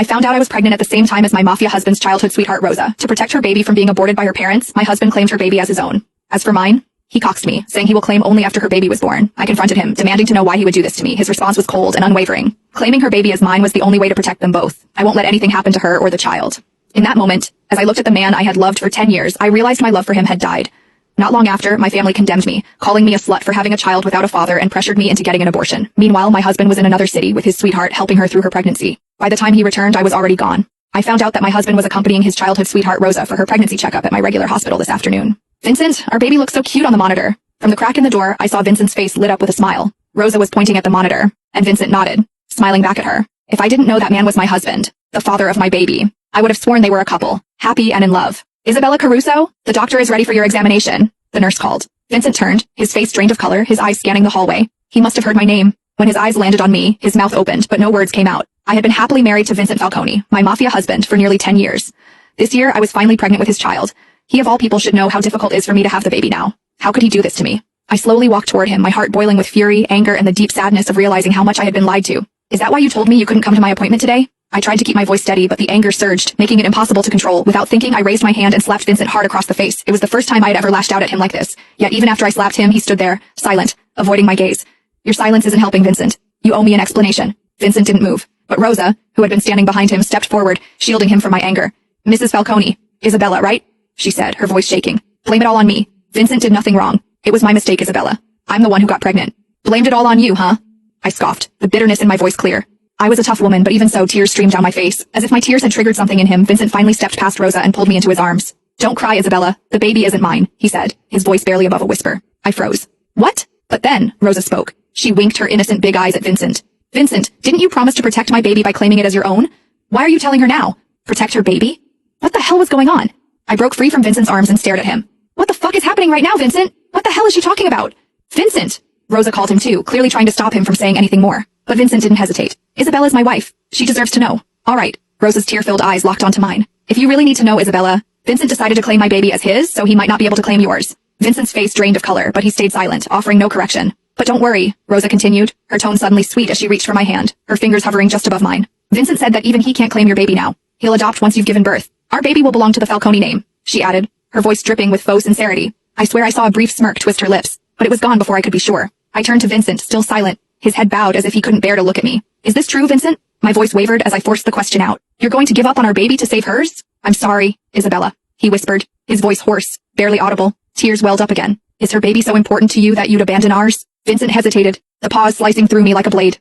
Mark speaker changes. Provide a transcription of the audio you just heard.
Speaker 1: I found out I was pregnant at the same time as my mafia husband's childhood sweetheart Rosa. To protect her baby from being aborted by her parents, my husband claimed her baby as his own. As for mine, he coxed me, saying he will claim only after her baby was born. I confronted him, demanding to know why he would do this to me. His response was cold and unwavering. Claiming her baby as mine was the only way to protect them both. I won't let anything happen to her or the child. In that moment, as I looked at the man I had loved for 10 years, I realized my love for him had died. Not long after, my family condemned me, calling me a slut for having a child without a father and pressured me into getting an abortion. Meanwhile, my husband was in another city with his sweetheart helping her through her pregnancy. By the time he returned, I was already gone. I found out that my husband was accompanying his childhood sweetheart Rosa for her pregnancy checkup at my regular hospital this afternoon. Vincent, our baby looks so cute on the monitor. From the crack in the door, I saw Vincent's face lit up with a smile. Rosa was pointing at the monitor, and Vincent nodded, smiling back at her. If I didn't know that man was my husband, the father of my baby, I would have sworn they were a couple, happy and in love. Isabella Caruso, the doctor is ready for your examination, the nurse called. Vincent turned, his face drained of color, his eyes scanning the hallway. He must have heard my name. When his eyes landed on me, his mouth opened, but no words came out. I had been happily married to Vincent Falcone, my mafia husband, for nearly 10 years. This year, I was finally pregnant with his child. He of all people should know how difficult it is for me to have the baby now. How could he do this to me? I slowly walked toward him, my heart boiling with fury, anger, and the deep sadness of realizing how much I had been lied to. Is that why you told me you couldn't come to my appointment today? I tried to keep my voice steady, but the anger surged, making it impossible to control. Without thinking, I raised my hand and slapped Vincent hard across the face. It was the first time I had ever lashed out at him like this. Yet even after I slapped him, he stood there, silent, avoiding my gaze. Your silence isn't helping, Vincent. You owe me an explanation. Vincent didn't move, but Rosa, who had been standing behind him, stepped forward, shielding him from my anger. Mrs. Falcone, Isabella, right? She said, her voice shaking. Blame it all on me. Vincent did nothing wrong. It was my mistake, Isabella. I'm the one who got pregnant. Blamed it all on you, huh? I scoffed, the bitterness in my voice clear. I was a tough woman, but even so, tears streamed down my face. As if my tears had triggered something in him, Vincent finally stepped past Rosa and pulled me into his arms. Don't cry, Isabella. The baby isn't mine, he said, his voice barely above a whisper. I froze. What? But then, Rosa spoke. She winked her innocent big eyes at Vincent. Vincent, didn't you promise to protect my baby by claiming it as your own? Why are you telling her now? Protect her baby? What the hell was going on? I broke free from Vincent's arms and stared at him. What the fuck is happening right now, Vincent? What the hell is she talking about? Vincent! Rosa called him too, clearly trying to stop him from saying anything more. But Vincent didn't hesitate. Isabella's my wife. She deserves to know. All right. Rosa's tear-filled eyes locked onto mine. If you really need to know, Isabella, Vincent decided to claim my baby as his, so he might not be able to claim yours. Vincent's face drained of color, but he stayed silent, offering no correction. But don't worry, Rosa continued, her tone suddenly sweet as she reached for my hand, her fingers hovering just above mine. Vincent said that even he can't claim your baby now. He'll adopt once you've given birth. Our baby will belong to the Falcone name, she added, her voice dripping with faux sincerity. I swear I saw a brief smirk twist her lips, but it was gone before I could be sure. I turned to Vincent, still silent, his head bowed as if he couldn't bear to look at me. Is this true, Vincent? My voice wavered as I forced the question out. You're going to give up on our baby to save hers? I'm sorry, Isabella, he whispered, his voice hoarse, barely audible. Tears welled up again. Is her baby so important to you that you'd abandon ours? Vincent hesitated, the pause slicing through me like a blade.